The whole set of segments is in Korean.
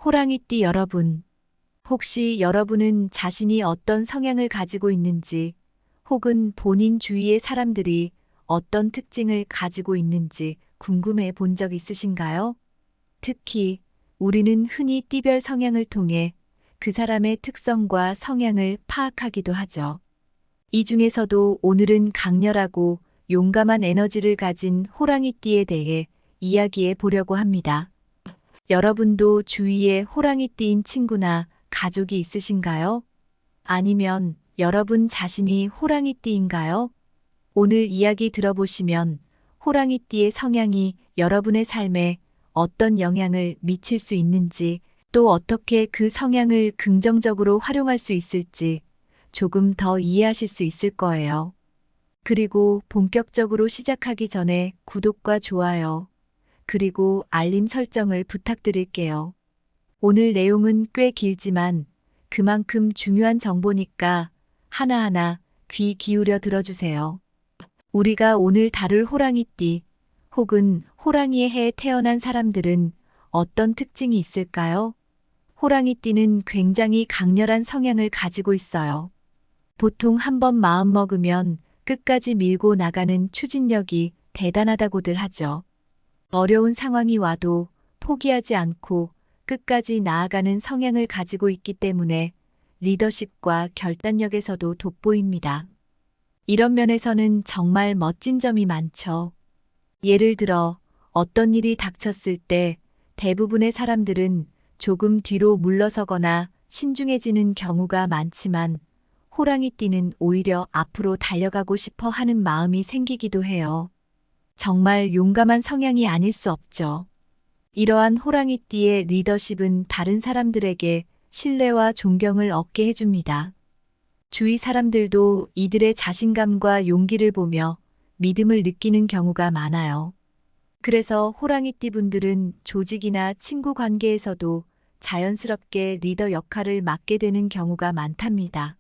호랑이띠 여러분, 혹시 여러분은 자신이 어떤 성향을 가지고 있는지, 혹은 본인 주위의 사람들이 어떤 특징을 가지고 있는지 궁금해 본 적 있으신가요? 특히 우리는 흔히 띠별 성향을 통해 그 사람의 특성과 성향을 파악하기도 하죠. 이 중에서도 오늘은 강렬하고 용감한 에너지를 가진 호랑이띠에 대해 이야기해 보려고 합니다. 여러분도 주위에 호랑이띠인 친구나 가족이 있으신가요? 아니면 여러분 자신이 호랑이띠인가요? 오늘 이야기 들어보시면 호랑이띠의 성향이 여러분의 삶에 어떤 영향을 미칠 수 있는지, 또 어떻게 그 성향을 긍정적으로 활용할 수 있을지 조금 더 이해하실 수 있을 거예요. 그리고 본격적으로 시작하기 전에 구독과 좋아요, 그리고 알림 설정을 부탁드릴게요. 오늘 내용은 꽤 길지만 그만큼 중요한 정보니까 하나하나 귀 기울여 들어주세요. 우리가 오늘 다룰 호랑이띠 혹은 호랑이의 해에 태어난 사람들은 어떤 특징이 있을까요? 호랑이띠는 굉장히 강렬한 성향을 가지고 있어요. 보통 한번 마음먹으면 끝까지 밀고 나가는 추진력이 대단하다고들 하죠. 어려운 상황이 와도 포기하지 않고 끝까지 나아가는 성향을 가지고 있기 때문에 리더십과 결단력에서도 돋보입니다. 이런 면에서는 정말 멋진 점이 많죠. 예를 들어 어떤 일이 닥쳤을 때 대부분의 사람들은 조금 뒤로 물러서거나 신중해지는 경우가 많지만, 호랑이띠는 오히려 앞으로 달려가고 싶어 하는 마음이 생기기도 해요. 정말 용감한 성향이 아닐 수 없죠. 이러한 호랑이띠의 리더십은 다른 사람들에게 신뢰와 존경을 얻게 해줍니다. 주위 사람들도 이들의 자신감과 용기를 보며 믿음을 느끼는 경우가 많아요. 그래서 호랑이띠 분들은 조직이나 친구 관계에서도 자연스럽게 리더 역할을 맡게 되는 경우가 많답니다.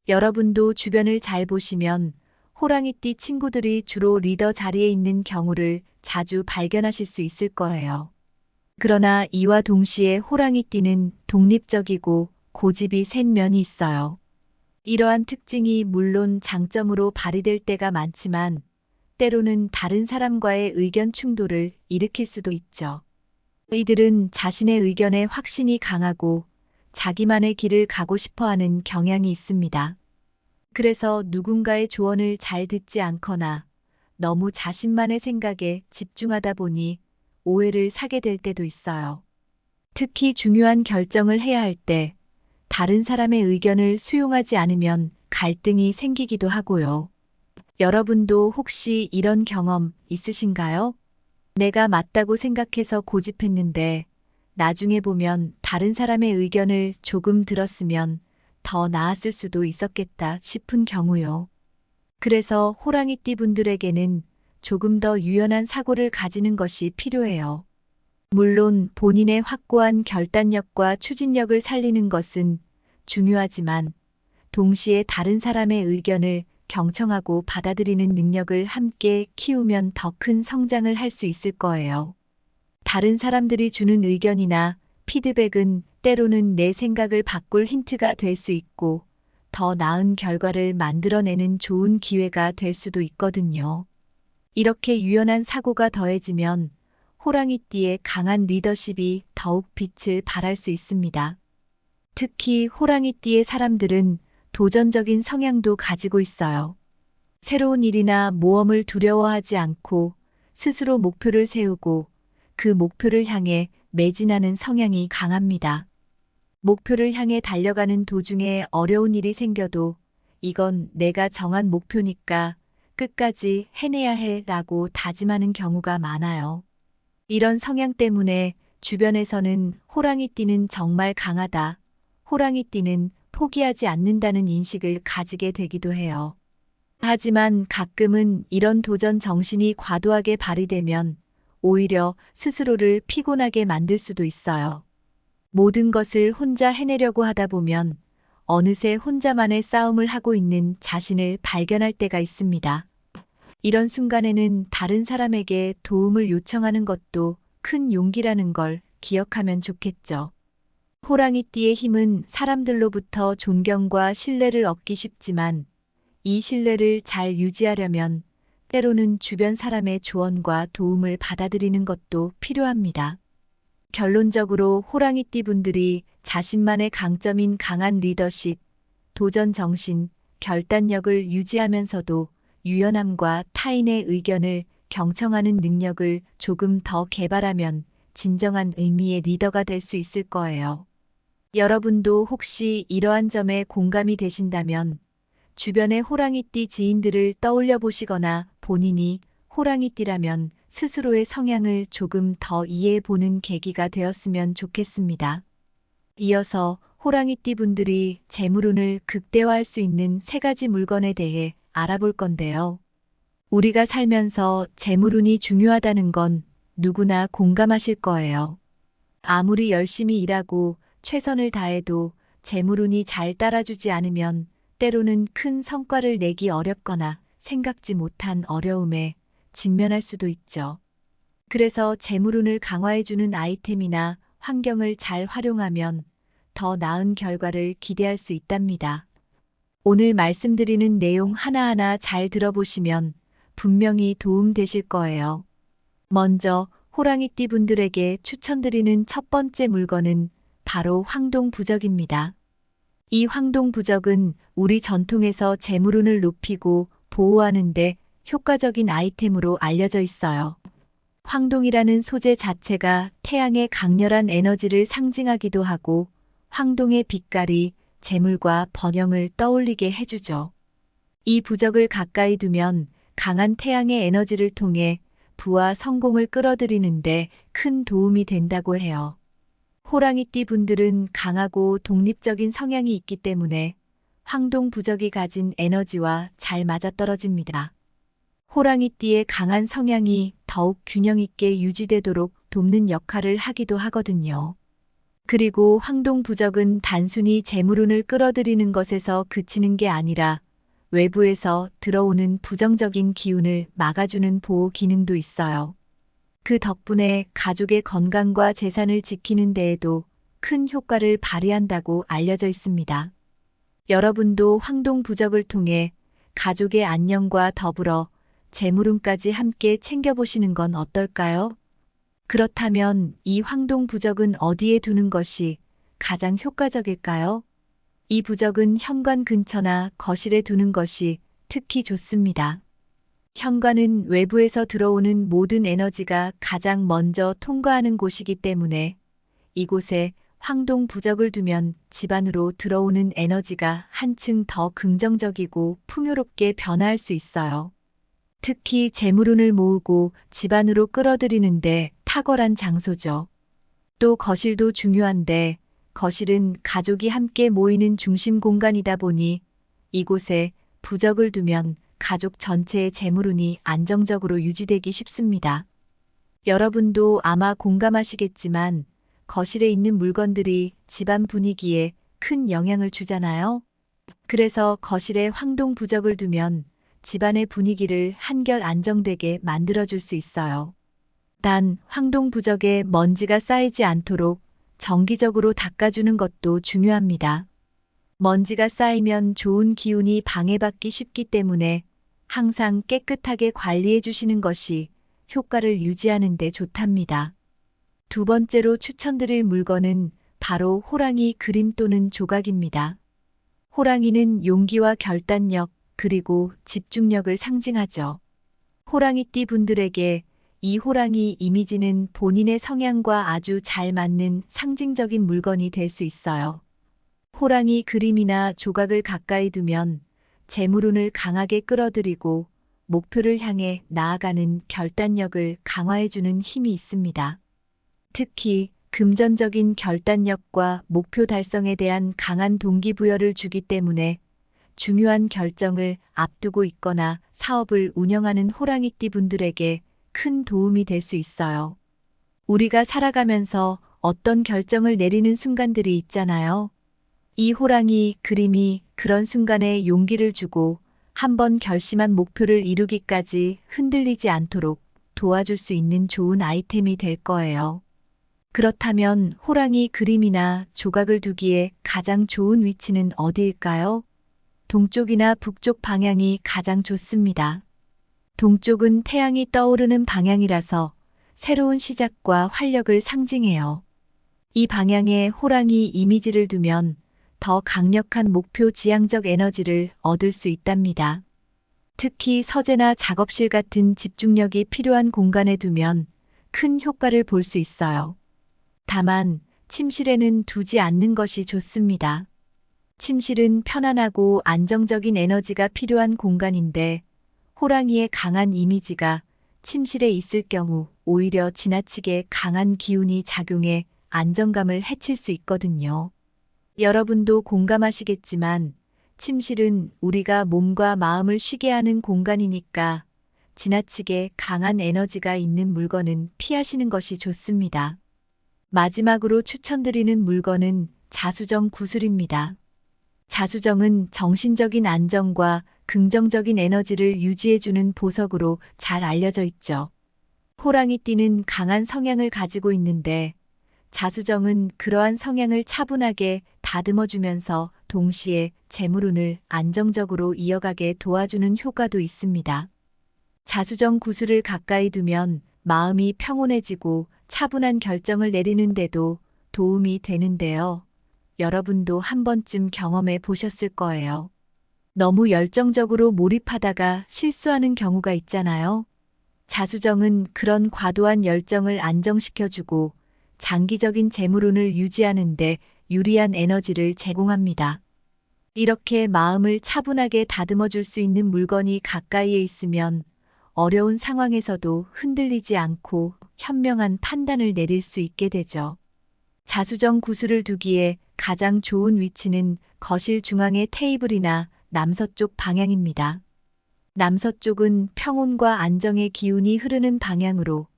여러분도 주변을 잘 보시면 호랑이띠 친구들이 주로 리더 자리에 있는 경우를 자주 발견하실 수 있을 거예요. 그러나 이와 동시에 호랑이띠는 독립적이고 고집이 센 면이 있어요. 이러한 특징이 물론 장점으로 발휘될 때가 많지만, 때로는 다른 사람과의 의견 충돌을 일으킬 수도 있죠. 이들은 자신의 의견에 확신이 강하고 자기만의 길을 가고 싶어 하는 경향이 있습니다. 그래서 누군가의 조언을 잘 듣지 않거나 너무 자신만의 생각에 집중하다 보니 오해를 사게 될 때도 있어요. 특히 중요한 결정을 해야 할 때 다른 사람의 의견을 수용하지 않으면 갈등이 생기기도 하고요. 여러분도 혹시 이런 경험 있으신가요? 내가 맞다고 생각해서 고집했는데 나중에 보면 다른 사람의 의견을 조금 들었으면 더 나았을 수도 있었겠다 싶은 경우요. 그래서 호랑이띠 분들에게는 조금 더 유연한 사고를 가지는 것이 필요해요. 물론 본인의 확고한 결단력과 추진력을 살리는 것은 중요하지만, 동시에 다른 사람의 의견을 경청하고 받아들이는 능력을 함께 키우면 더 큰 성장을 할 수 있을 거예요. 다른 사람들이 주는 의견이나 피드백은 때로는 내 생각을 바꿀 힌트가 될 수 있고, 더 나은 결과를 만들어내는 좋은 기회가 될 수도 있거든요. 이렇게 유연한 사고가 더해지면 호랑이띠의 강한 리더십이 더욱 빛을 발할 수 있습니다. 특히 호랑이띠의 사람들은 도전적인 성향도 가지고 있어요. 새로운 일이나 모험을 두려워하지 않고 스스로 목표를 세우고 그 목표를 향해 매진하는 성향이 강합니다. 목표를 향해 달려가는 도중에 어려운 일이 생겨도 이건 내가 정한 목표니까 끝까지 해내야 해 라고 다짐하는 경우가 많아요. 이런 성향 때문에 주변에서는 호랑이띠는 정말 강하다, 호랑이띠는 포기하지 않는다는 인식을 가지게 되기도 해요. 하지만 가끔은 이런 도전 정신이 과도하게 발휘되면 오히려 스스로를 피곤하게 만들 수도 있어요. 모든 것을 혼자 해내려고 하다 보면 어느새 혼자만의 싸움을 하고 있는 자신을 발견할 때가 있습니다. 이런 순간에는 다른 사람에게 도움을 요청하는 것도 큰 용기라는 걸 기억하면 좋겠죠. 호랑이띠의 힘은 사람들로부터 존경과 신뢰를 얻기 쉽지만 이 신뢰를 잘 유지하려면 때로는 주변 사람의 조언과 도움을 받아들이는 것도 필요합니다. 결론적으로 호랑이띠 분들이 자신만의 강점인 강한 리더십, 도전 정신, 결단력을 유지하면서도 유연함과 타인의 의견을 경청하는 능력을 조금 더 개발하면 진정한 의미의 리더가 될 수 있을 거예요. 여러분도 혹시 이러한 점에 공감이 되신다면 주변의 호랑이띠 지인들을 떠올려 보시거나 본인이 호랑이띠라면 스스로의 성향을 조금 더 이해해 보는 계기가 되었으면 좋겠습니다. 이어서 호랑이띠 분들이 재물운을 극대화할 수 있는 3가지 물건에 대해 알아볼 건데요. 우리가 살면서 재물운이 중요하다는 건 누구나 공감하실 거예요. 아무리 열심히 일하고 최선을 다해도 재물운이 잘 따라주지 않으면 때로는 큰 성과를 내기 어렵거나 생각지 못한 어려움에 직면할 수도 있죠. 그래서 재물운을 강화해주는 아이템이나 환경을 잘 활용하면 더 나은 결과를 기대할 수 있답니다. 오늘 말씀드리는 내용 하나하나 잘 들어보시면 분명히 도움되실 거예요. 먼저 호랑이띠 분들에게 추천드리는 첫 번째 물건은 바로 황동부적입니다. 이 황동부적은 우리 전통에서 재물운을 높이고 보호하는 데 효과적인 아이템으로 알려져 있어요. 황동이라는 소재 자체가 태양의 강렬한 에너지를 상징하기도 하고 황동의 빛깔이 재물과 번영을 떠올리게 해주죠. 이 부적을 가까이 두면 강한 태양의 에너지를 통해 부와 성공을 끌어들이는데 큰 도움이 된다고 해요. 호랑이띠 분들은 강하고 독립적인 성향이 있기 때문에 황동 부적이 가진 에너지와 잘 맞아떨어집니다. 호랑이띠의 강한 성향이 더욱 균형 있게 유지되도록 돕는 역할을 하기도 하거든요. 그리고 황동 부적은 단순히 재물운을 끌어들이는 것에서 그치는 게 아니라 외부에서 들어오는 부정적인 기운을 막아주는 보호 기능도 있어요. 그 덕분에 가족의 건강과 재산을 지키는 데에도 큰 효과를 발휘한다고 알려져 있습니다. 여러분도 황동 부적을 통해 가족의 안녕과 더불어 재물운까지 함께 챙겨보시는 건 어떨까요? 그렇다면 이 황동 부적은 어디에 두는 것이 가장 효과적일까요? 이 부적은 현관 근처나 거실에 두는 것이 특히 좋습니다. 현관은 외부에서 들어오는 모든 에너지가 가장 먼저 통과하는 곳이기 때문에 이곳에 황동 부적을 두면 집안으로 들어오는 에너지가 한층 더 긍정적이고 풍요롭게 변화할 수 있어요. 특히 재물운을 모으고 집안으로 끌어들이는데 탁월한 장소죠. 또 거실도 중요한데 거실은 가족이 함께 모이는 중심 공간이다 보니 이곳에 부적을 두면 가족 전체의 재물운이 안정적으로 유지되기 쉽습니다. 여러분도 아마 공감하시겠지만 거실에 있는 물건들이 집안 분위기에 큰 영향을 주잖아요. 그래서 거실에 황동 부적을 두면 집안의 분위기를 한결 안정되게 만들어줄 수 있어요. 단, 황동 부적에 먼지가 쌓이지 않도록 정기적으로 닦아주는 것도 중요합니다. 먼지가 쌓이면 좋은 기운이 방해받기 쉽기 때문에 항상 깨끗하게 관리해 주시는 것이 효과를 유지하는 데 좋답니다. 두 번째로 추천드릴 물건은 바로 호랑이 그림 또는 조각입니다. 호랑이는 용기와 결단력, 그리고 집중력을 상징하죠. 호랑이띠 분들에게 이 호랑이 이미지는 본인의 성향과 아주 잘 맞는 상징적인 물건이 될 수 있어요. 호랑이 그림이나 조각을 가까이 두면 재물운을 강하게 끌어들이고 목표를 향해 나아가는 결단력을 강화해주는 힘이 있습니다. 특히 금전적인 결단력과 목표 달성에 대한 강한 동기부여를 주기 때문에 중요한 결정을 앞두고 있거나 사업을 운영하는 호랑이띠 분들에게 큰 도움이 될 수 있어요. 우리가 살아가면서 어떤 결정을 내리는 순간들이 있잖아요. 이 호랑이 그림이 그런 순간에 용기를 주고 한번 결심한 목표를 이루기까지 흔들리지 않도록 도와줄 수 있는 좋은 아이템이 될 거예요. 그렇다면 호랑이 그림이나 조각을 두기에 가장 좋은 위치는 어디일까요? 동쪽이나 북쪽 방향이 가장 좋습니다. 동쪽은 태양이 떠오르는 방향이라서 새로운 시작과 활력을 상징해요. 이 방향에 호랑이 이미지를 두면 더 강력한 목표 지향적 에너지를 얻을 수 있답니다. 특히 서재나 작업실 같은 집중력이 필요한 공간에 두면 큰 효과를 볼 수 있어요. 다만 침실에는 두지 않는 것이 좋습니다. 침실은 편안하고 안정적인 에너지가 필요한 공간인데 호랑이의 강한 이미지가 침실에 있을 경우 오히려 지나치게 강한 기운이 작용해 안정감을 해칠 수 있거든요. 여러분도 공감하시겠지만 침실은 우리가 몸과 마음을 쉬게 하는 공간이니까 지나치게 강한 에너지가 있는 물건은 피하시는 것이 좋습니다. 마지막으로 추천드리는 물건은 자수정 구슬입니다. 자수정은 정신적인 안정과 긍정적인 에너지를 유지해주는 보석으로 잘 알려져 있죠. 호랑이띠는 강한 성향을 가지고 있는데 자수정은 그러한 성향을 차분하게 다듬어주면서 동시에 재물운을 안정적으로 이어가게 도와주는 효과도 있습니다. 자수정 구슬을 가까이 두면 마음이 평온해지고 차분한 결정을 내리는데도 도움이 되는데요. 여러분도 한 번쯤 경험해 보셨을 거예요. 너무 열정적으로 몰입하다가 실수하는 경우가 있잖아요. 자수정은 그런 과도한 열정을 안정시켜주고 장기적인 재물운을 유지하는 데 유리한 에너지를 제공합니다. 이렇게 마음을 차분하게 다듬어 줄 수 있는 물건이 가까이에 있으면 어려운 상황에서도 흔들리지 않고 현명한 판단을 내릴 수 있게 되죠. 자수정 구슬을 두기에 가장 좋은 위치는 거실 중앙의 테이블이나 남서쪽 방향입니다. 남서쪽은 평온과 안정의 기운이 흐르는 방향으로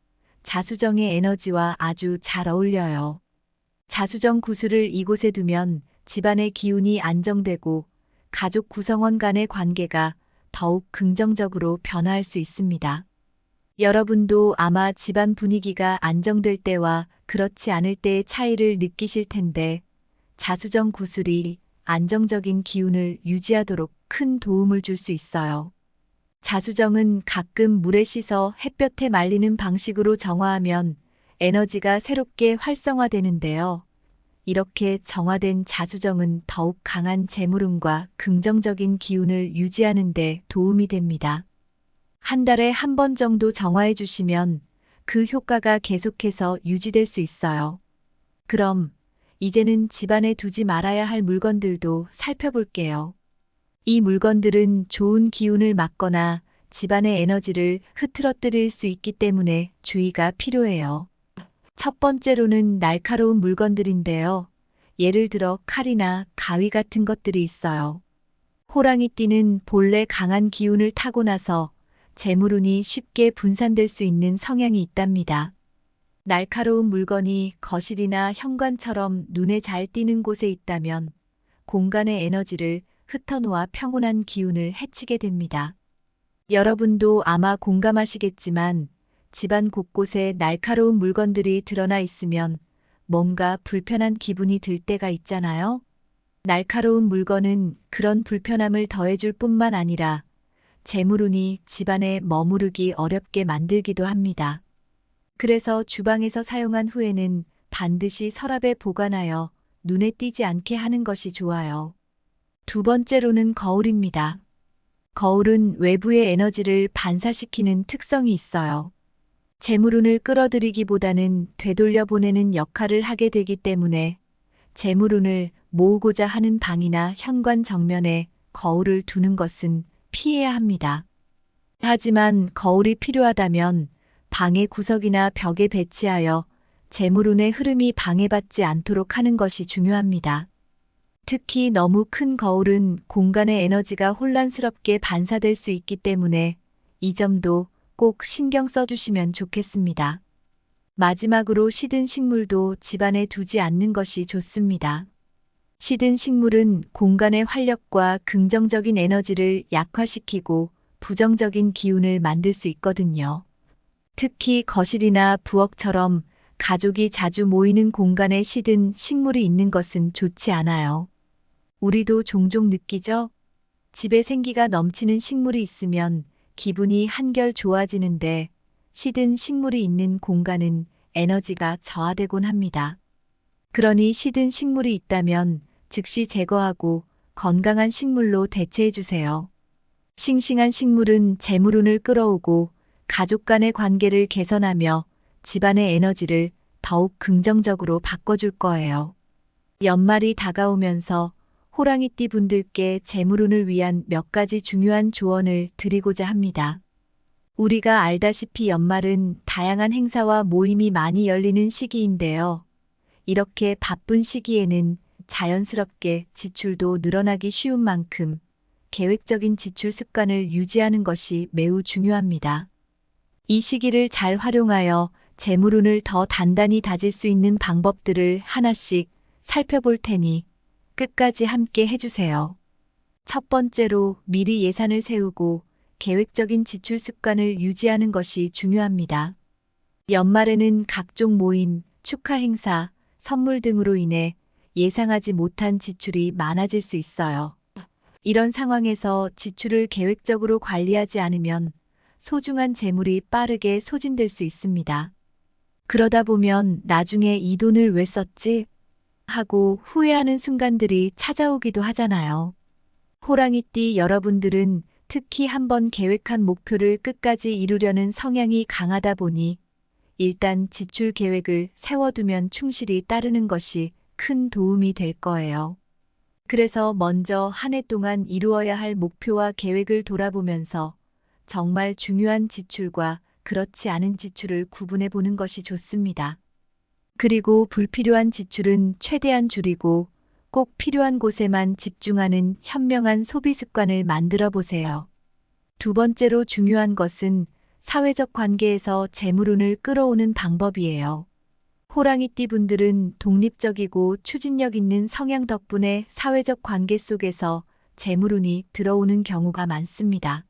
자수정의 에너지와 아주 잘 어울려요. 자수정 구슬을 이곳에 두면 집안의 기운이 안정되고 가족 구성원 간의 관계가 더욱 긍정적으로 변화할 수 있습니다. 여러분도 아마 집안 분위기가 안정될 때와 그렇지 않을 때의 차이를 느끼실 텐데 자수정 구슬이 안정적인 기운을 유지하도록 큰 도움을 줄 수 있어요. 자수정은 가끔 물에 씻어 햇볕에 말리는 방식으로 정화하면 에너지가 새롭게 활성화되는데요. 이렇게 정화된 자수정은 더욱 강한 재물운과 긍정적인 기운을 유지하는 데 도움이 됩니다. 한 달에 한 번 정도 정화해 주시면 그 효과가 계속해서 유지될 수 있어요. 그럼 이제는 집안에 두지 말아야 할 물건들도 살펴볼게요. 이 물건들은 좋은 기운을 막거나 집안의 에너지를 흐트러뜨릴 수 있기 때문에 주의가 필요해요. 첫 번째로는 날카로운 물건들인데요. 예를 들어 칼이나 가위 같은 것들이 있어요. 호랑이띠는 본래 강한 기운을 타고나서 재물운이 쉽게 분산될 수 있는 성향이 있답니다. 날카로운 물건이 거실이나 현관처럼 눈에 잘 띄는 곳에 있다면 공간의 에너지를 흩어놓아 평온한 기운을 해치게 됩니다. 여러분도 아마 공감하시겠지만 집안 곳곳에 날카로운 물건들이 드러나 있으면 뭔가 불편한 기분이 들 때가 있잖아요. 날카로운 물건은 그런 불편함을 더해줄 뿐만 아니라 재물운이 집안에 머무르기 어렵게 만들기도 합니다. 그래서 주방에서 사용한 후에는 반드시 서랍에 보관하여 눈에 띄지 않게 하는 것이 좋아요. 두 번째로는 거울입니다. 거울은 외부의 에너지를 반사시키는 특성이 있어요. 재물운을 끌어들이기보다는 되돌려 보내는 역할을 하게 되기 때문에 재물운을 모으고자 하는 방이나 현관 정면에 거울을 두는 것은 피해야 합니다. 하지만 거울이 필요하다면 방의 구석이나 벽에 배치하여 재물운의 흐름이 방해받지 않도록 하는 것이 중요합니다. 특히 너무 큰 거울은 공간의 에너지가 혼란스럽게 반사될 수 있기 때문에 이 점도 꼭 신경 써주시면 좋겠습니다. 마지막으로 시든 식물도 집안에 두지 않는 것이 좋습니다. 시든 식물은 공간의 활력과 긍정적인 에너지를 약화시키고 부정적인 기운을 만들 수 있거든요. 특히 거실이나 부엌처럼 가족이 자주 모이는 공간에 시든 식물이 있는 것은 좋지 않아요. 우리도 종종 느끼죠? 집에 생기가 넘치는 식물이 있으면 기분이 한결 좋아지는데 시든 식물이 있는 공간은 에너지가 저하되곤 합니다. 그러니 시든 식물이 있다면 즉시 제거하고 건강한 식물로 대체해 주세요. 싱싱한 식물은 재물운을 끌어오고 가족 간의 관계를 개선하며 집안의 에너지를 더욱 긍정적으로 바꿔줄 거예요. 연말이 다가오면서 호랑이띠 분들께 재물운을 위한 몇 가지 중요한 조언을 드리고자 합니다. 우리가 알다시피 연말은 다양한 행사와 모임이 많이 열리는 시기인데요. 이렇게 바쁜 시기에는 자연스럽게 지출도 늘어나기 쉬운 만큼 계획적인 지출 습관을 유지하는 것이 매우 중요합니다. 이 시기를 잘 활용하여 재물운을 더 단단히 다질 수 있는 방법들을 하나씩 살펴볼 테니 끝까지 함께 해주세요. 첫 번째로 미리 예산을 세우고 계획적인 지출 습관을 유지하는 것이 중요합니다. 연말에는 각종 모임, 축하 행사, 선물 등으로 인해 예상하지 못한 지출이 많아질 수 있어요. 이런 상황에서 지출을 계획적으로 관리하지 않으면 소중한 재물이 빠르게 소진될 수 있습니다. 그러다 보면 나중에 이 돈을 왜 썼지? 하고 후회하는 순간들이 찾아오기도 하잖아요. 호랑이띠 여러분들은 특히 한번 계획한 목표를 끝까지 이루려는 성향이 강하다 보니 일단 지출 계획을 세워두면 충실히 따르는 것이 큰 도움이 될 거예요. 그래서 먼저 한 해 동안 이루어야 할 목표와 계획을 돌아보면서 정말 중요한 지출과 그렇지 않은 지출을 구분해 보는 것이 좋습니다. 그리고 불필요한 지출은 최대한 줄이고 꼭 필요한 곳에만 집중하는 현명한 소비 습관을 만들어 보세요. 두 번째로 중요한 것은 사회적 관계에서 재물운을 끌어오는 방법이에요. 호랑이띠 분들은 독립적이고 추진력 있는 성향 덕분에 사회적 관계 속에서 재물운이 들어오는 경우가 많습니다.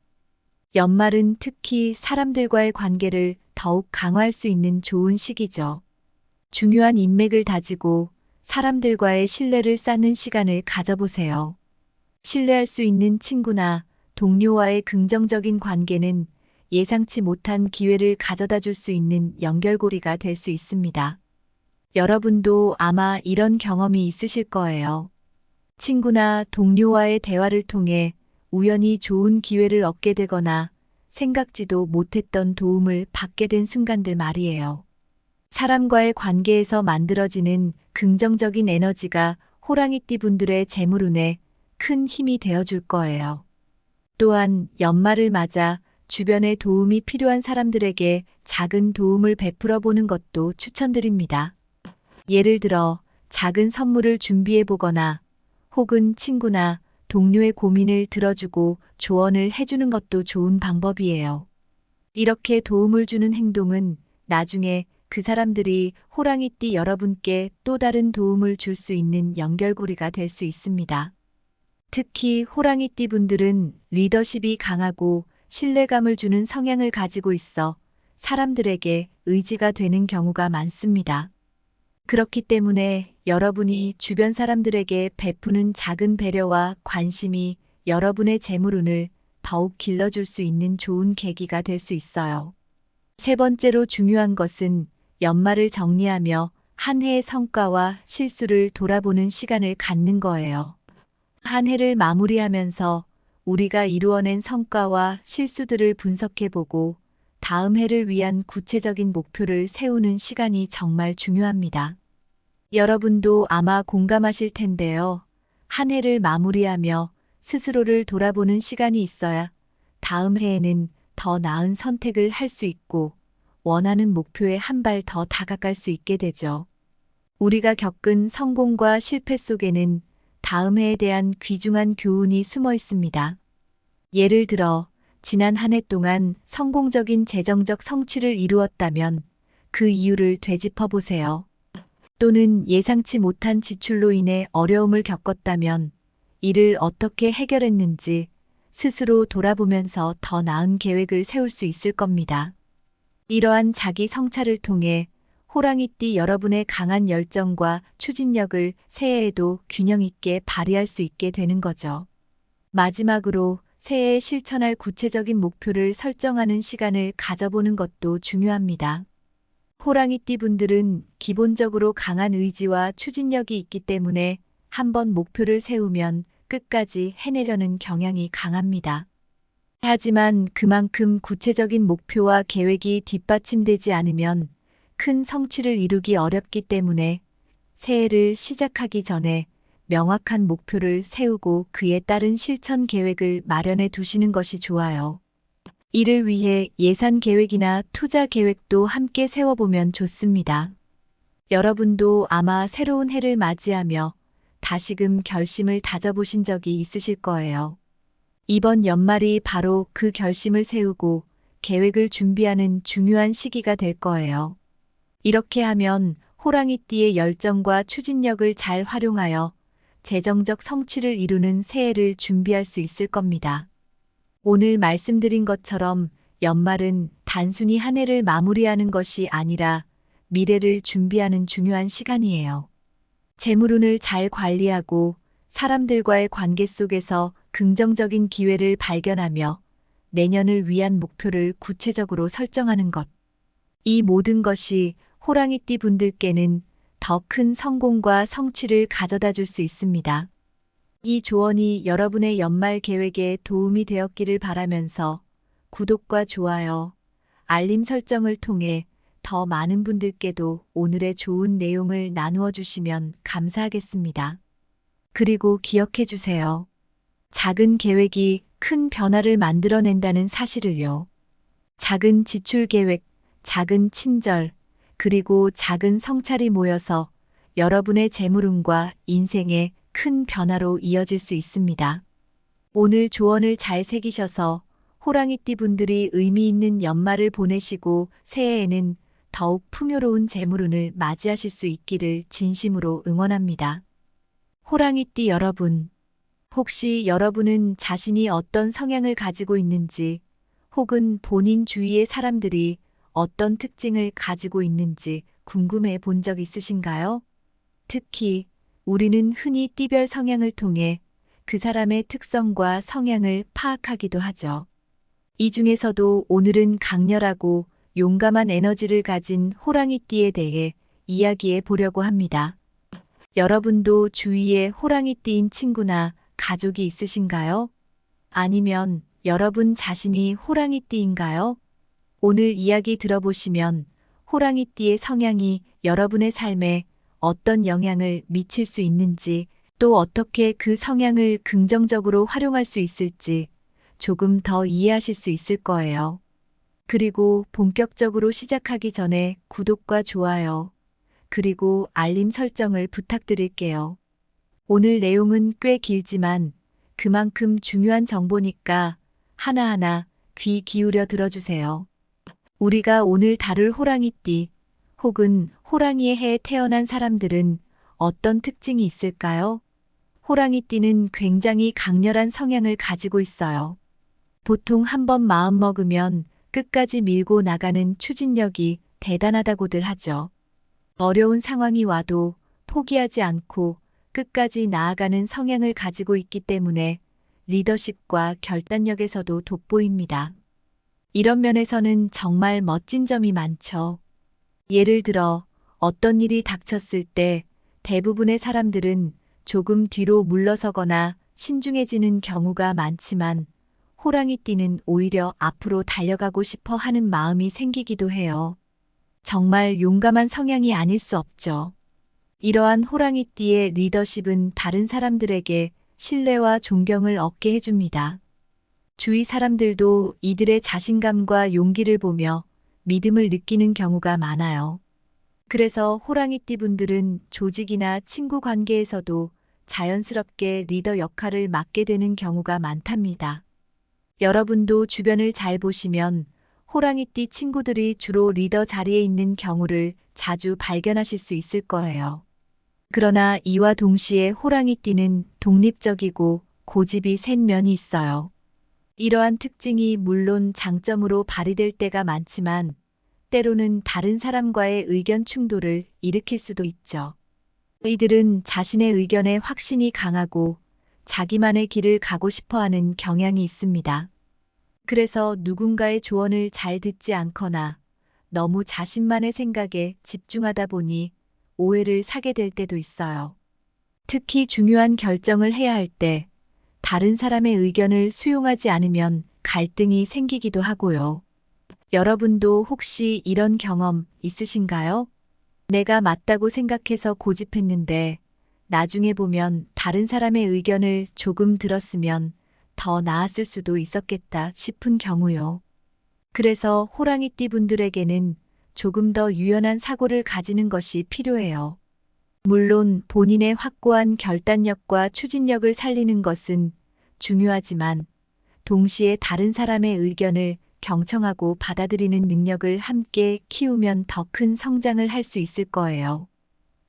연말은 특히 사람들과의 관계를 더욱 강화할 수 있는 좋은 시기죠. 중요한 인맥을 다지고 사람들과의 신뢰를 쌓는 시간을 가져보세요. 신뢰할 수 있는 친구나 동료와의 긍정적인 관계는 예상치 못한 기회를 가져다 줄 수 있는 연결고리가 될 수 있습니다. 여러분도 아마 이런 경험이 있으실 거예요. 친구나 동료와의 대화를 통해 우연히 좋은 기회를 얻게 되거나 생각지도 못했던 도움을 받게 된 순간들 말이에요. 사람과의 관계에서 만들어지는 긍정적인 에너지가 호랑이띠 분들의 재물운에 큰 힘이 되어줄 거예요. 또한 연말을 맞아 주변에 도움이 필요한 사람들에게 작은 도움을 베풀어 보는 것도 추천드립니다. 예를 들어 작은 선물을 준비해 보거나 혹은 친구나 동료의 고민을 들어주고 조언을 해주는 것도 좋은 방법이에요. 이렇게 도움을 주는 행동은 나중에 그 사람들이 호랑이띠 여러분께 또 다른 도움을 줄 수 있는 연결고리가 될 수 있습니다. 특히 호랑이띠 분들은 리더십이 강하고 신뢰감을 주는 성향을 가지고 있어 사람들에게 의지가 되는 경우가 많습니다. 그렇기 때문에 여러분이 주변 사람들에게 베푸는 작은 배려와 관심이 여러분의 재물운을 더욱 길러줄 수 있는 좋은 계기가 될 수 있어요. 세 번째로 중요한 것은 연말을 정리하며 한 해의 성과와 실수를 돌아보는 시간을 갖는 거예요. 한 해를 마무리하면서 우리가 이루어낸 성과와 실수들을 분석해보고 다음 해를 위한 구체적인 목표를 세우는 시간이 정말 중요합니다. 여러분도 아마 공감하실 텐데요. 한 해를 마무리하며 스스로를 돌아보는 시간이 있어야 다음 해에는 더 나은 선택을 할 수 있고 원하는 목표에 한 발 더 다가갈 수 있게 되죠. 우리가 겪은 성공과 실패 속에는 다음 해에 대한 귀중한 교훈이 숨어 있습니다. 예를 들어 지난 한 해 동안 성공적인 재정적 성취를 이루었다면 그 이유를 되짚어 보세요. 또는 예상치 못한 지출로 인해 어려움을 겪었다면 이를 어떻게 해결했는지 스스로 돌아보면서 더 나은 계획을 세울 수 있을 겁니다. 이러한 자기 성찰을 통해 호랑이띠 여러분의 강한 열정과 추진력을 새해에도 균형 있게 발휘할 수 있게 되는 거죠. 마지막으로 새해에 실천할 구체적인 목표를 설정하는 시간을 가져보는 것도 중요합니다. 호랑이띠 분들은 기본적으로 강한 의지와 추진력이 있기 때문에 한번 목표를 세우면 끝까지 해내려는 경향이 강합니다. 하지만 그만큼 구체적인 목표와 계획이 뒷받침되지 않으면 큰 성취를 이루기 어렵기 때문에 새해를 시작하기 전에 명확한 목표를 세우고 그에 따른 실천 계획을 마련해 두시는 것이 좋아요. 이를 위해 예산 계획이나 투자 계획도 함께 세워보면 좋습니다. 여러분도 아마 새로운 해를 맞이하며 다시금 결심을 다져보신 적이 있으실 거예요. 이번 연말이 바로 그 결심을 세우고 계획을 준비하는 중요한 시기가 될 거예요. 이렇게 하면 호랑이띠의 열정과 추진력을 잘 활용하여 재정적 성취를 이루는 새해를 준비할 수 있을 겁니다. 오늘 말씀드린 것처럼 연말은 단순히 한 해를 마무리하는 것이 아니라 미래를 준비하는 중요한 시간이에요. 재물운을 잘 관리하고 사람들과의 관계 속에서 긍정적인 기회를 발견하며 내년을 위한 목표를 구체적으로 설정하는 것. 이 모든 것이 호랑이띠 분들께는 더 큰 성공과 성취를 가져다 줄 수 있습니다. 이 조언이 여러분의 연말 계획에 도움이 되었기를 바라면서 구독과 좋아요, 알림 설정을 통해 더 많은 분들께도 오늘의 좋은 내용을 나누어 주시면 감사하겠습니다. 그리고 기억해 주세요. 작은 계획이 큰 변화를 만들어낸다는 사실을요. 작은 지출 계획, 작은 친절, 그리고 작은 성찰이 모여서 여러분의 재물운과 인생의 큰 변화로 이어질 수 있습니다. 오늘 조언을 잘 새기셔서 호랑이띠 분들이 의미 있는 연말을 보내시고 새해에는 더욱 풍요로운 재물운을 맞이하실 수 있기를 진심으로 응원합니다. 호랑이띠 여러분, 혹시 여러분은 자신이 어떤 성향을 가지고 있는지 혹은 본인 주위의 사람들이 어떤 특징을 가지고 있는지 궁금해 본 적 있으신가요? 특히 우리는 흔히 띠별 성향을 통해 그 사람의 특성과 성향을 파악하기도 하죠. 이 중에서도 오늘은 강렬하고 용감한 에너지를 가진 호랑이띠에 대해 이야기해 보려고 합니다. 여러분도 주위에 호랑이띠인 친구나 가족이 있으신가요? 아니면 여러분 자신이 호랑이띠인가요? 오늘 이야기 들어보시면 호랑이띠의 성향이 여러분의 삶에 어떤 영향을 미칠 수 있는지 또 어떻게 그 성향을 긍정적으로 활용할 수 있을지 조금 더 이해하실 수 있을 거예요. 그리고 본격적으로 시작하기 전에 구독과 좋아요, 그리고 알림 설정을 부탁드릴게요. 오늘 내용은 꽤 길지만 그만큼 중요한 정보니까 하나하나 귀 기울여 들어주세요. 우리가 오늘 다룰 호랑이띠 혹은 호랑이의 해에 태어난 사람들은 어떤 특징이 있을까요? 호랑이띠는 굉장히 강렬한 성향을 가지고 있어요. 보통 한번 마음먹으면 끝까지 밀고 나가는 추진력이 대단하다고들 하죠. 어려운 상황이 와도 포기하지 않고 끝까지 나아가는 성향을 가지고 있기 때문에 리더십과 결단력에서도 돋보입니다. 이런 면에서는 정말 멋진 점이 많죠. 예를 들어 어떤 일이 닥쳤을 때 대부분의 사람들은 조금 뒤로 물러서거나 신중해지는 경우가 많지만 호랑이띠는 오히려 앞으로 달려가고 싶어 하는 마음이 생기기도 해요. 정말 용감한 성향이 아닐 수 없죠. 이러한 호랑이띠의 리더십은 다른 사람들에게 신뢰와 존경을 얻게 해줍니다. 주위 사람들도 이들의 자신감과 용기를 보며 믿음을 느끼는 경우가 많아요. 그래서 호랑이띠 분들은 조직이나 친구 관계에서도 자연스럽게 리더 역할을 맡게 되는 경우가 많답니다. 여러분도 주변을 잘 보시면 호랑이띠 친구들이 주로 리더 자리에 있는 경우를 자주 발견하실 수 있을 거예요. 그러나 이와 동시에 호랑이띠는 독립적이고 고집이 센 면이 있어요. 이러한 특징이 물론 장점으로 발휘될 때가 많지만 때로는 다른 사람과의 의견 충돌을 일으킬 수도 있죠. 이들은 자신의 의견에 확신이 강하고 자기만의 길을 가고 싶어 하는 경향이 있습니다. 그래서 누군가의 조언을 잘 듣지 않거나 너무 자신만의 생각에 집중하다 보니 오해를 사게 될 때도 있어요. 특히 중요한 결정을 해야 할 때 다른 사람의 의견을 수용하지 않으면 갈등이 생기기도 하고요. 여러분도 혹시 이런 경험 있으신가요? 내가 맞다고 생각해서 고집했는데 나중에 보면 다른 사람의 의견을 조금 들었으면 더 나았을 수도 있었겠다 싶은 경우요. 그래서 호랑이띠 분들에게는 조금 더 유연한 사고를 가지는 것이 필요해요. 물론 본인의 확고한 결단력과 추진력을 살리는 것은 중요하지만 동시에 다른 사람의 의견을 경청하고 받아들이는 능력을 함께 키우면 더 큰 성장을 할 수 있을 거예요.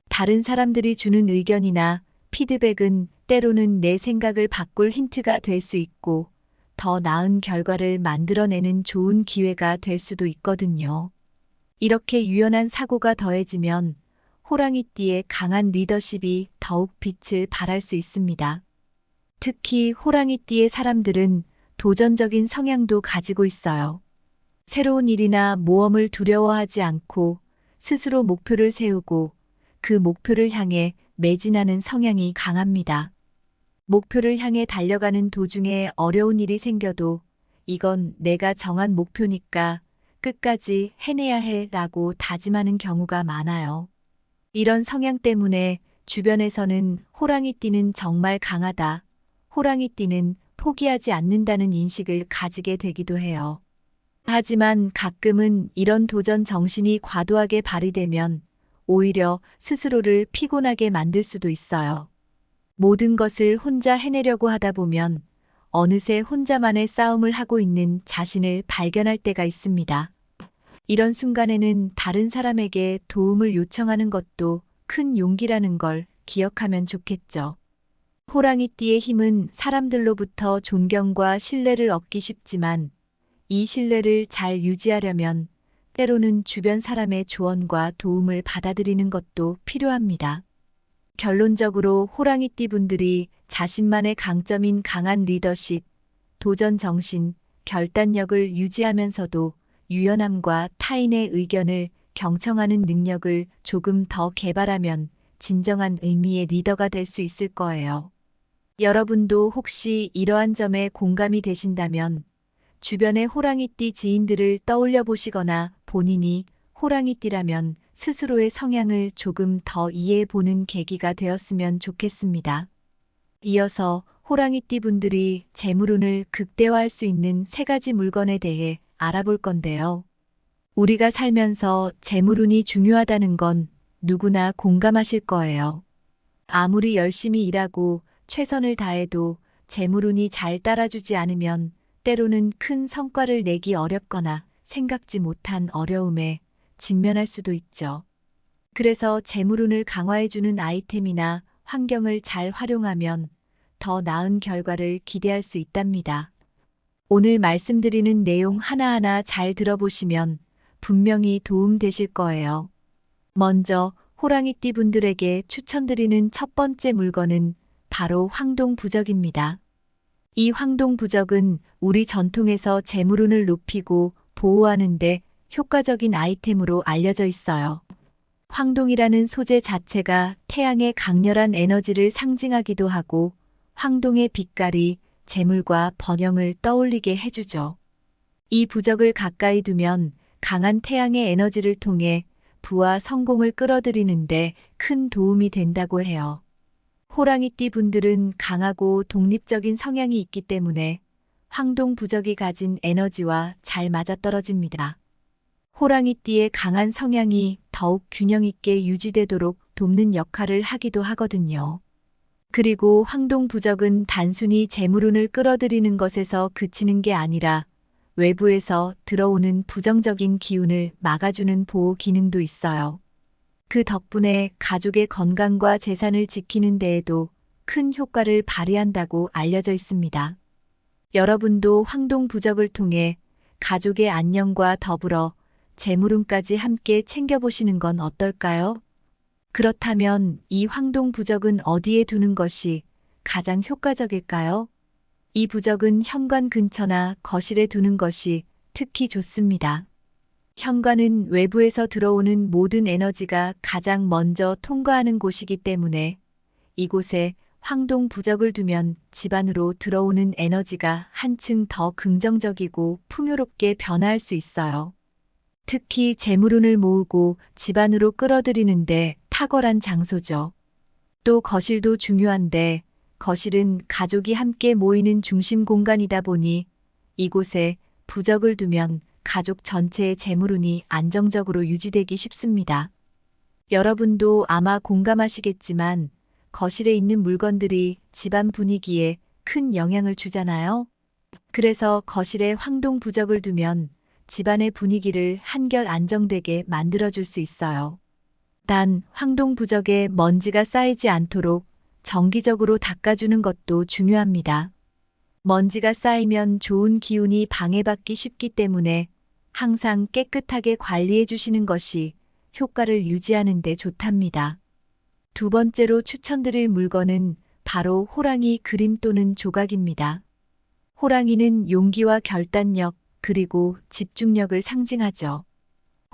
다른 사람들이 주는 의견이나 피드백은 때로는 내 생각을 바꿀 힌트가 될 수 있고 더 나은 결과를 만들어내는 좋은 기회가 될 수도 있거든요. 이렇게 유연한 사고가 더해지면 호랑이띠의 강한 리더십이 더욱 빛을 발할 수 있습니다. 특히 호랑이띠의 사람들은 도전적인 성향도 가지고 있어요. 새로운 일이나 모험을 두려워하지 않고 스스로 목표를 세우고 그 목표를 향해 매진하는 성향이 강합니다. 목표를 향해 달려가는 도중에 어려운 일이 생겨도 이건 내가 정한 목표니까 끝까지 해내야 해 라고 다짐하는 경우가 많아요. 이런 성향 때문에 주변에서는 호랑이띠는 정말 강하다, 호랑이띠는 포기하지 않는다는 인식을 가지게 되기도 해요. 하지만 가끔은 이런 도전 정신이 과도하게 발휘되면 오히려 스스로를 피곤하게 만들 수도 있어요. 모든 것을 혼자 해내려고 하다 보면 어느새 혼자만의 싸움을 하고 있는 자신을 발견할 때가 있습니다. 이런 순간에는 다른 사람에게 도움을 요청하는 것도 큰 용기라는 걸 기억하면 좋겠죠. 호랑이띠의 힘은 사람들로부터 존경과 신뢰를 얻기 쉽지만 이 신뢰를 잘 유지하려면 때로는 주변 사람의 조언과 도움을 받아들이는 것도 필요합니다. 결론적으로 호랑이띠 분들이 자신만의 강점인 강한 리더십, 도전 정신, 결단력을 유지하면서도 유연함과 타인의 의견을 경청하는 능력을 조금 더 개발하면 진정한 의미의 리더가 될 수 있을 거예요. 여러분도 혹시 이러한 점에 공감이 되신다면 주변의 호랑이띠 지인들을 떠올려 보시거나 본인이 호랑이띠라면 스스로의 성향을 조금 더 이해해 보는 계기가 되었으면 좋겠습니다. 이어서 호랑이띠 분들이 재물운을 극대화할 수 있는 3가지 물건에 대해 알아볼 건데요. 우리가 살면서 재물운이 중요하다는 건 누구나 공감하실 거예요. 아무리 열심히 일하고 최선을 다해도 재물운이 잘 따라주지 않으면 때로는 큰 성과를 내기 어렵거나 생각지 못한 어려움에 직면할 수도 있죠. 그래서 재물운을 강화해주는 아이템이나 환경을 잘 활용하면 더 나은 결과를 기대할 수 있답니다. 오늘 말씀드리는 내용 하나하나 잘 들어보시면 분명히 도움되실 거예요. 먼저 호랑이띠 분들에게 추천드리는 첫 번째 물건은 바로 황동부적입니다. 이 황동부적은 우리 전통에서 재물운을 높이고 보호하는 데 효과적인 아이템으로 알려져 있어요. 황동이라는 소재 자체가 태양의 강렬한 에너지를 상징하기도 하고 황동의 빛깔이 재물과 번영을 떠올리게 해주죠. 이 부적을 가까이 두면 강한 태양의 에너지를 통해 부와 성공을 끌어들이는데 큰 도움이 된다고 해요. 호랑이띠 분들은 강하고 독립적인 성향이 있기 때문에 황동 부적이 가진 에너지와 잘 맞아떨어집니다. 호랑이띠의 강한 성향이 더욱 균형 있게 유지되도록 돕는 역할을 하기도 하거든요. 그리고 황동 부적은 단순히 재물운을 끌어들이는 것에서 그치는 게 아니라 외부에서 들어오는 부정적인 기운을 막아주는 보호 기능도 있어요. 그 덕분에 가족의 건강과 재산을 지키는 데에도 큰 효과를 발휘한다고 알려져 있습니다. 여러분도 황동 부적을 통해 가족의 안녕과 더불어 재물운까지 함께 챙겨보시는 건 어떨까요? 그렇다면 이 황동 부적은 어디에 두는 것이 가장 효과적일까요? 이 부적은 현관 근처나 거실에 두는 것이 특히 좋습니다. 현관은 외부에서 들어오는 모든 에너지가 가장 먼저 통과하는 곳이기 때문에 이곳에 황동 부적을 두면 집안으로 들어오는 에너지가 한층 더 긍정적이고 풍요롭게 변화할 수 있어요. 특히 재물운을 모으고 집안으로 끌어들이는데 탁월한 장소죠. 또 거실도 중요한데 거실은 가족이 함께 모이는 중심 공간이다 보니 이곳에 부적을 두면 가족 전체의 재물운이 안정적으로 유지되기 쉽습니다. 여러분도 아마 공감하시겠지만 거실에 있는 물건들이 집안 분위기에 큰 영향을 주잖아요. 그래서 거실에 황동 부적을 두면 집안의 분위기를 한결 안정되게 만들어줄 수 있어요. 단, 황동 부적에 먼지가 쌓이지 않도록 정기적으로 닦아주는 것도 중요합니다. 먼지가 쌓이면 좋은 기운이 방해받기 쉽기 때문에 항상 깨끗하게 관리해 주시는 것이 효과를 유지하는 데 좋답니다. 두 번째로 추천드릴 물건은 바로 호랑이 그림 또는 조각입니다. 호랑이는 용기와 결단력, 그리고 집중력을 상징하죠.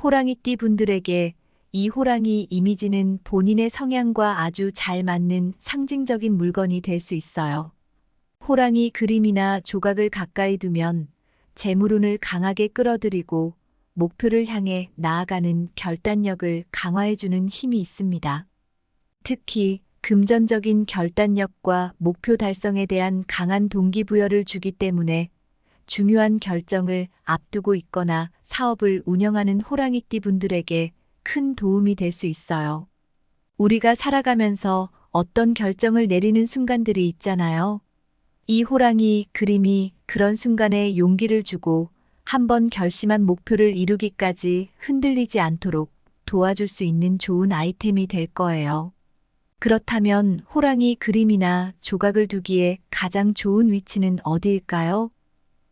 호랑이띠 분들에게 이 호랑이 이미지는 본인의 성향과 아주 잘 맞는 상징적인 물건이 될 수 있어요. 호랑이 그림이나 조각을 가까이 두면 재물운을 강하게 끌어들이고 목표를 향해 나아가는 결단력을 강화해주는 힘이 있습니다. 특히 금전적인 결단력과 목표 달성에 대한 강한 동기부여를 주기 때문에 중요한 결정을 앞두고 있거나 사업을 운영하는 호랑이띠 분들에게 큰 도움이 될 수 있어요. 우리가 살아가면서 어떤 결정을 내리는 순간들이 있잖아요. 이 호랑이 그림이 그런 순간에 용기를 주고 한번 결심한 목표를 이루기까지 흔들리지 않도록 도와줄 수 있는 좋은 아이템이 될 거예요. 그렇다면 호랑이 그림이나 조각을 두기에 가장 좋은 위치는 어디일까요?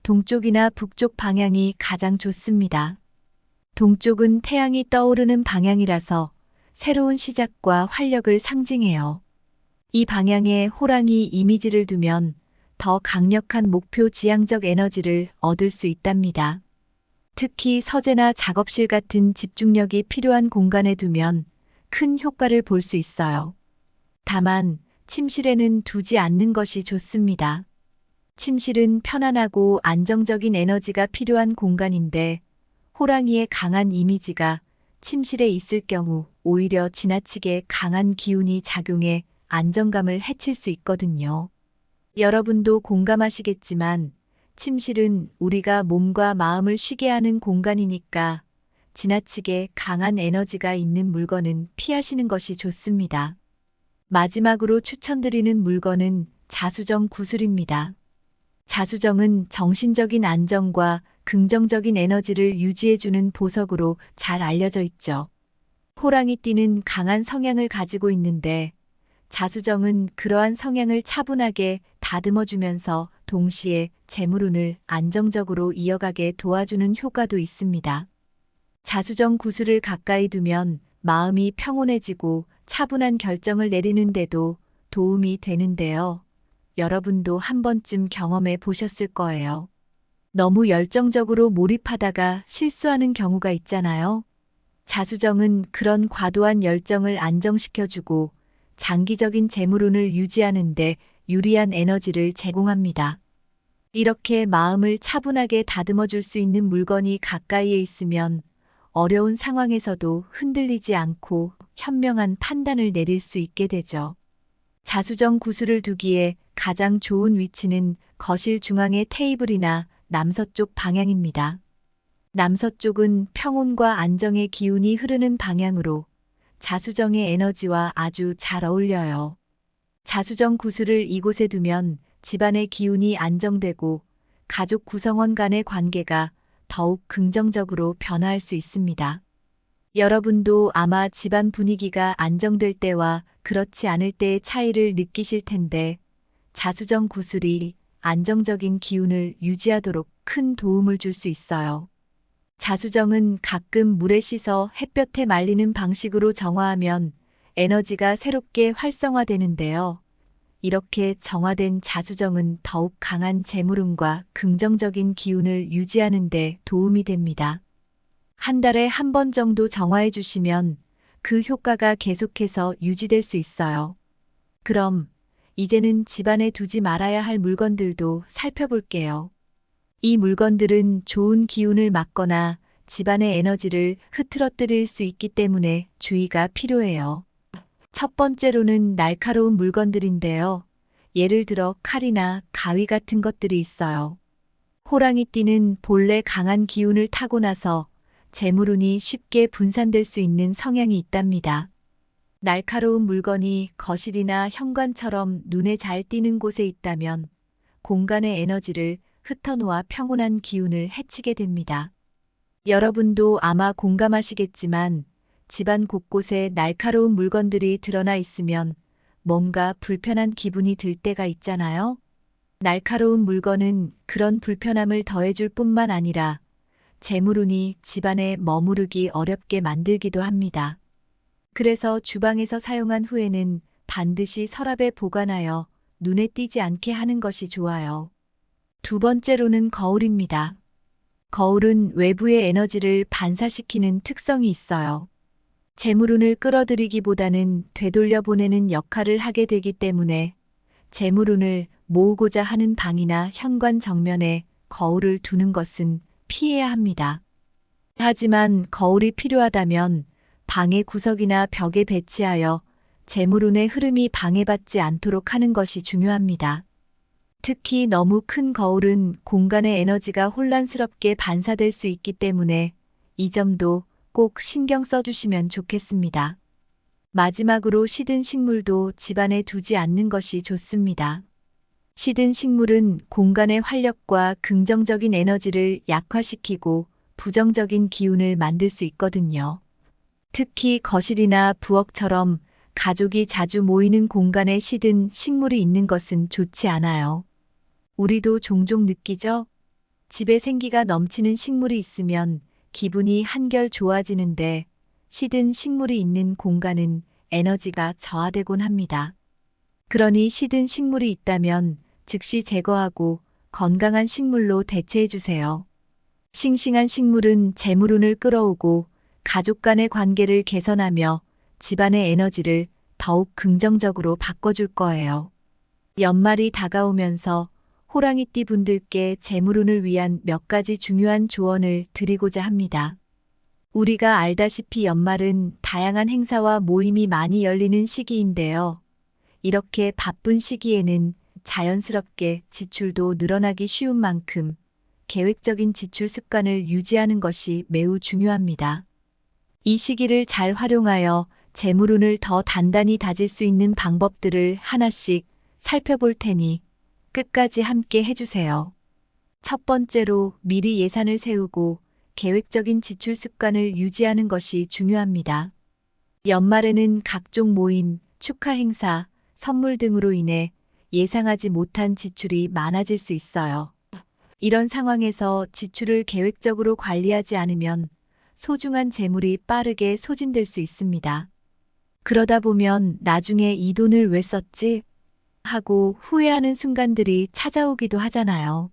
동쪽이나 북쪽 방향이 가장 좋습니다. 동쪽은 태양이 떠오르는 방향이라서 새로운 시작과 활력을 상징해요. 이 방향에 호랑이 이미지를 두면 더 강력한 목표 지향적 에너지를 얻을 수 있답니다. 특히 서재나 작업실 같은 집중력이 필요한 공간에 두면 큰 효과를 볼 수 있어요. 다만 침실에는 두지 않는 것이 좋습니다. 침실은 편안하고 안정적인 에너지가 필요한 공간인데 호랑이의 강한 이미지가 침실에 있을 경우 오히려 지나치게 강한 기운이 작용해 안정감을 해칠 수 있거든요. 여러분도 공감하시겠지만 침실은 우리가 몸과 마음을 쉬게 하는 공간이니까 지나치게 강한 에너지가 있는 물건은 피하시는 것이 좋습니다. 마지막으로 추천드리는 물건은 자수정 구슬입니다. 자수정은 정신적인 안정과 긍정적인 에너지를 유지해주는 보석으로 잘 알려져 있죠. 호랑이띠는 강한 성향을 가지고 있는데 자수정은 그러한 성향을 차분하게 다듬어주면서 동시에 재물운을 안정적으로 이어가게 도와주는 효과도 있습니다. 자수정 구슬을 가까이 두면 마음이 평온해지고 차분한 결정을 내리는데도 도움이 되는데요. 여러분도 한 번쯤 경험해 보셨을 거예요. 너무 열정적으로 몰입하다가 실수하는 경우가 있잖아요. 자수정은 그런 과도한 열정을 안정시켜주고 장기적인 재물운을 유지하는 데 유리한 에너지를 제공합니다. 이렇게 마음을 차분하게 다듬어 줄 수 있는 물건이 가까이에 있으면 어려운 상황에서도 흔들리지 않고 현명한 판단을 내릴 수 있게 되죠. 자수정 구슬을 두기에 가장 좋은 위치는 거실 중앙의 테이블이나 남서쪽 방향입니다. 남서쪽은 평온과 안정의 기운이 흐르는 방향으로 자수정의 에너지와 아주 잘 어울려요. 자수정 구슬을 이곳에 두면 집안의 기운이 안정되고 가족 구성원 간의 관계가 더욱 긍정적으로 변화할 수 있습니다. 여러분도 아마 집안 분위기가 안정될 때와 그렇지 않을 때의 차이를 느끼실 텐데 자수정 구슬이 안정적인 기운을 유지하도록 큰 도움을 줄 수 있어요. 자수정은 가끔 물에 씻어 햇볕에 말리는 방식으로 정화하면 에너지가 새롭게 활성화되는데요. 이렇게 정화된 자수정은 더욱 강한 재물운과 긍정적인 기운을 유지하는 데 도움이 됩니다. 한 달에 한 번 정도 정화해 주시면 그 효과가 계속해서 유지될 수 있어요. 그럼 이제는 집안에 두지 말아야 할 물건들도 살펴볼게요. 이 물건들은 좋은 기운을 막거나 집안의 에너지를 흐트러뜨릴 수 있기 때문에 주의가 필요해요. 첫 번째로는 날카로운 물건들인데요. 예를 들어 칼이나 가위 같은 것들이 있어요. 호랑이띠는 본래 강한 기운을 타고나서 재물운이 쉽게 분산될 수 있는 성향이 있답니다. 날카로운 물건이 거실이나 현관처럼 눈에 잘 띄는 곳에 있다면 공간의 에너지를 흩어놓아 평온한 기운을 해치게 됩니다. 여러분도 아마 공감하시겠지만 집안 곳곳에 날카로운 물건들이 드러나 있으면 뭔가 불편한 기분이 들 때가 있잖아요. 날카로운 물건은 그런 불편함을 더해줄 뿐만 아니라 재물운이 집안에 머무르기 어렵게 만들기도 합니다. 그래서 주방에서 사용한 후에는 반드시 서랍에 보관하여 눈에 띄지 않게 하는 것이 좋아요. 두 번째로는 거울입니다. 거울은 외부의 에너지를 반사시키는 특성이 있어요. 재물운을 끌어들이기보다는 되돌려 보내는 역할을 하게 되기 때문에 재물운을 모으고자 하는 방이나 현관 정면에 거울을 두는 것은 피해야 합니다. 하지만 거울이 필요하다면 방의 구석이나 벽에 배치하여 재물운의 흐름이 방해받지 않도록 하는 것이 중요합니다. 특히 너무 큰 거울은 공간의 에너지가 혼란스럽게 반사될 수 있기 때문에 이 점도 꼭 신경 써주시면 좋겠습니다. 마지막으로 시든 식물도 집안에 두지 않는 것이 좋습니다. 시든 식물은 공간의 활력과 긍정적인 에너지를 약화시키고 부정적인 기운을 만들 수 있거든요. 특히 거실이나 부엌처럼 가족이 자주 모이는 공간에 시든 식물이 있는 것은 좋지 않아요. 우리도 종종 느끼죠? 집에 생기가 넘치는 식물이 있으면 기분이 한결 좋아지는데 시든 식물이 있는 공간은 에너지가 저하되곤 합니다. 그러니 시든 식물이 있다면 즉시 제거하고 건강한 식물로 대체해 주세요. 싱싱한 식물은 재물운을 끌어오고 가족 간의 관계를 개선하며 집안의 에너지를 더욱 긍정적으로 바꿔줄 거예요. 연말이 다가오면서 호랑이띠 분들께 재물운을 위한 몇 가지 중요한 조언을 드리고자 합니다. 우리가 알다시피 연말은 다양한 행사와 모임이 많이 열리는 시기인데요. 이렇게 바쁜 시기에는 자연스럽게 지출도 늘어나기 쉬운 만큼 계획적인 지출 습관을 유지하는 것이 매우 중요합니다. 이 시기를 잘 활용하여 재물운을 더 단단히 다질 수 있는 방법들을 하나씩 살펴볼 테니 끝까지 함께 해주세요. 첫 번째로 미리 예산을 세우고 계획적인 지출 습관을 유지하는 것이 중요합니다. 연말에는 각종 모임, 축하 행사, 선물 등으로 인해 예상하지 못한 지출이 많아질 수 있어요. 이런 상황에서 지출을 계획적으로 관리하지 않으면 소중한 재물이 빠르게 소진될 수 있습니다. 그러다 보면 나중에 이 돈을 왜 썼지? 하고 후회하는 순간들이 찾아오기도 하잖아요.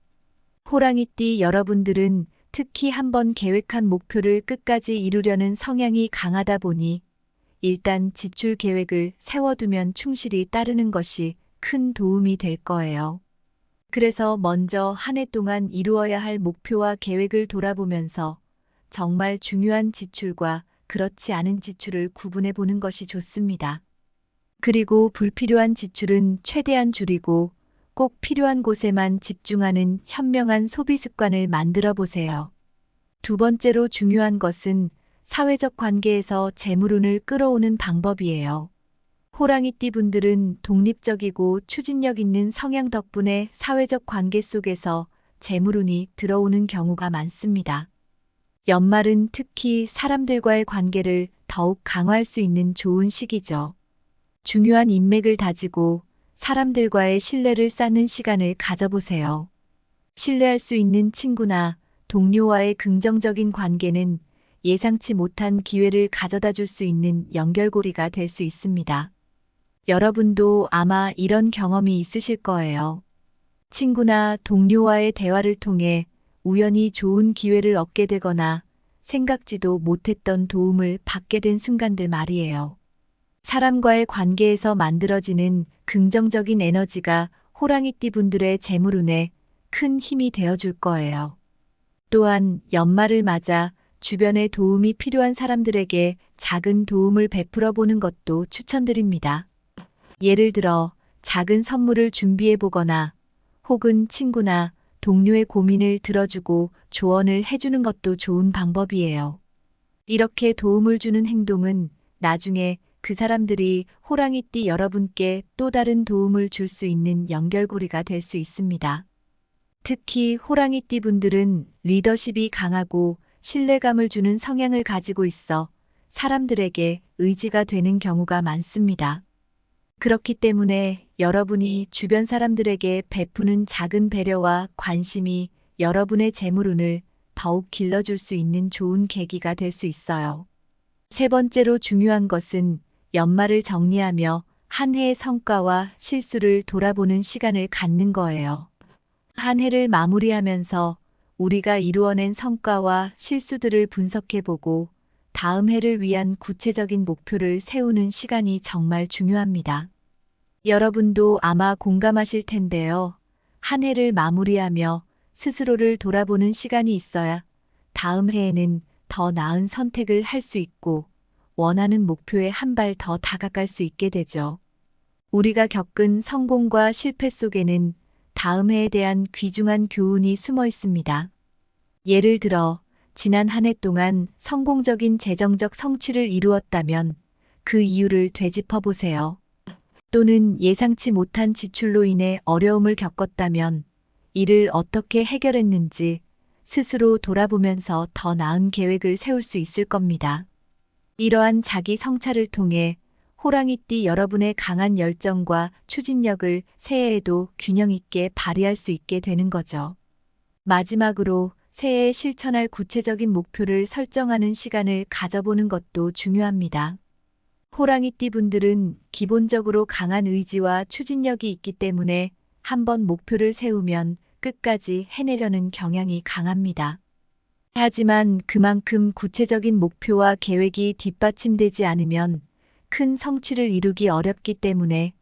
호랑이띠 여러분들은 특히 한번 계획한 목표를 끝까지 이루려는 성향이 강하다 보니 일단 지출 계획을 세워두면 충실히 따르는 것이 큰 도움이 될 거예요. 그래서 먼저 한 해 동안 이루어야 할 목표와 계획을 돌아보면서 정말 중요한 지출과 그렇지 않은 지출을 구분해 보는 것이 좋습니다. 그리고 불필요한 지출은 최대한 줄이고 꼭 필요한 곳에만 집중하는 현명한 소비 습관을 만들어 보세요. 두 번째로 중요한 것은 사회적 관계에서 재물운을 끌어오는 방법이에요. 호랑이띠 분들은 독립적이고 추진력 있는 성향 덕분에 사회적 관계 속에서 재물운이 들어오는 경우가 많습니다. 연말은 특히 사람들과의 관계를 더욱 강화할 수 있는 좋은 시기죠. 중요한 인맥을 다지고 사람들과의 신뢰를 쌓는 시간을 가져보세요. 신뢰할 수 있는 친구나 동료와의 긍정적인 관계는 예상치 못한 기회를 가져다 줄 수 있는 연결고리가 될 수 있습니다. 여러분도 아마 이런 경험이 있으실 거예요. 친구나 동료와의 대화를 통해 우연히 좋은 기회를 얻게 되거나 생각지도 못했던 도움을 받게 된 순간들 말이에요. 사람과의 관계에서 만들어지는 긍정적인 에너지가 호랑이띠 분들의 재물운에 큰 힘이 되어줄 거예요. 또한 연말을 맞아 주변에 도움이 필요한 사람들에게 작은 도움을 베풀어 보는 것도 추천드립니다. 예를 들어 작은 선물을 준비해 보거나 혹은 친구나 동료의 고민을 들어주고 조언을 해주는 것도 좋은 방법이에요. 이렇게 도움을 주는 행동은 나중에 그 사람들이 호랑이띠 여러분께 또 다른 도움을 줄 수 있는 연결고리가 될 수 있습니다. 특히 호랑이띠 분들은 리더십이 강하고 신뢰감을 주는 성향을 가지고 있어 사람들에게 의지가 되는 경우가 많습니다. 그렇기 때문에 여러분이 주변 사람들에게 베푸는 작은 배려와 관심이 여러분의 재물운을 더욱 길러줄 수 있는 좋은 계기가 될 수 있어요. 세 번째로 중요한 것은 연말을 정리하며 한 해의 성과와 실수를 돌아보는 시간을 갖는 거예요. 한 해를 마무리하면서 우리가 이루어낸 성과와 실수들을 분석해보고 다음 해를 위한 구체적인 목표를 세우는 시간이 정말 중요합니다. 여러분도 아마 공감하실 텐데요. 한 해를 마무리하며 스스로를 돌아보는 시간이 있어야 다음 해에는 더 나은 선택을 할 수 있고 원하는 목표에 한 발 더 다가갈 수 있게 되죠. 우리가 겪은 성공과 실패 속에는 다음 해에 대한 귀중한 교훈이 숨어 있습니다. 예를 들어 지난 한 해 동안 성공적인 재정적 성취를 이루었다면 그 이유를 되짚어 보세요. 또는 예상치 못한 지출로 인해 어려움을 겪었다면 이를 어떻게 해결했는지 스스로 돌아보면서 더 나은 계획을 세울 수 있을 겁니다. 이러한 자기 성찰을 통해 호랑이띠 여러분의 강한 열정과 추진력을 새해에도 균형 있게 발휘할 수 있게 되는 거죠. 마지막으로 새해에 실천할 구체적인 목표를 설정하는 시간을 가져보는 것도 중요합니다. 호랑이띠 분들은 기본적으로 강한 의지와 추진력이 있기 때문에 한번 목표를 세우면 끝까지 해내려는 경향이 강합니다. 하지만 그만큼 구체적인 목표와 계획이 뒷받침되지 않으면 큰 성취를 이루기 어렵기 때문에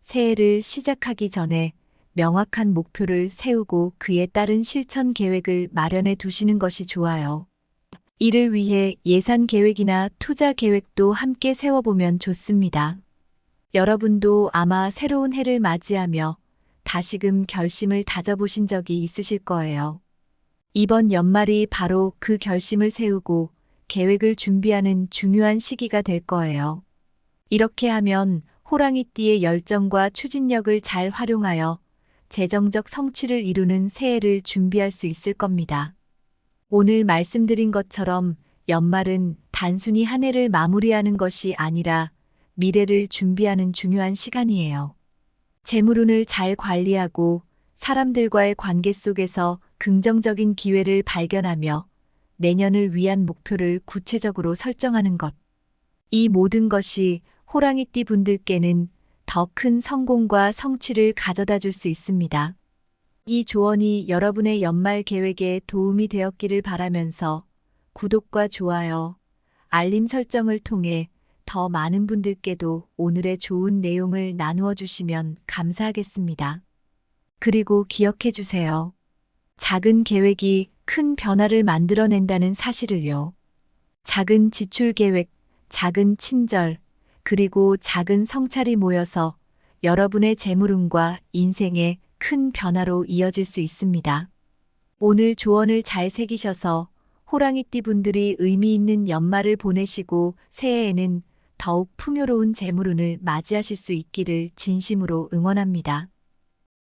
새해를 시작하기 전에 명확한 목표를 세우고 그에 따른 실천 계획을 마련해 두시는 것이 좋아요. 이를 위해 예산 계획이나 투자 계획도 함께 세워보면 좋습니다. 여러분도 아마 새로운 해를 맞이하며 다시금 결심을 다져보신 적이 있으실 거예요. 이번 연말이 바로 그 결심을 세우고 계획을 준비하는 중요한 시기가 될 거예요. 이렇게 하면 호랑이띠의 열정과 추진력을 잘 활용하여 재정적 성취를 이루는 새해를 준비할 수 있을 겁니다. 오늘 말씀드린 것처럼 연말은 단순히 한 해를 마무리하는 것이 아니라 미래를 준비하는 중요한 시간이에요. 재물운을 잘 관리하고 사람들과의 관계 속에서 긍정적인 기회를 발견하며 내년을 위한 목표를 구체적으로 설정하는 것. 이 모든 것이 호랑이띠 분들께는 더 큰 성공과 성취를 가져다 줄 수 있습니다. 이 조언이 여러분의 연말 계획에 도움이 되었기를 바라면서 구독과 좋아요, 알림 설정을 통해 더 많은 분들께도 오늘의 좋은 내용을 나누어 주시면 감사하겠습니다. 그리고 기억해 주세요. 작은 계획이 큰 변화를 만들어낸다는 사실을요. 작은 지출 계획, 작은 친절, 그리고 작은 성찰이 모여서 여러분의 재물운과 인생의 큰 변화로 이어질 수 있습니다. 오늘 조언을 잘 새기셔서 호랑이띠 분들이 의미 있는 연말을 보내시고 새해에는 더욱 풍요로운 재물운을 맞이하실 수 있기를 진심으로 응원합니다.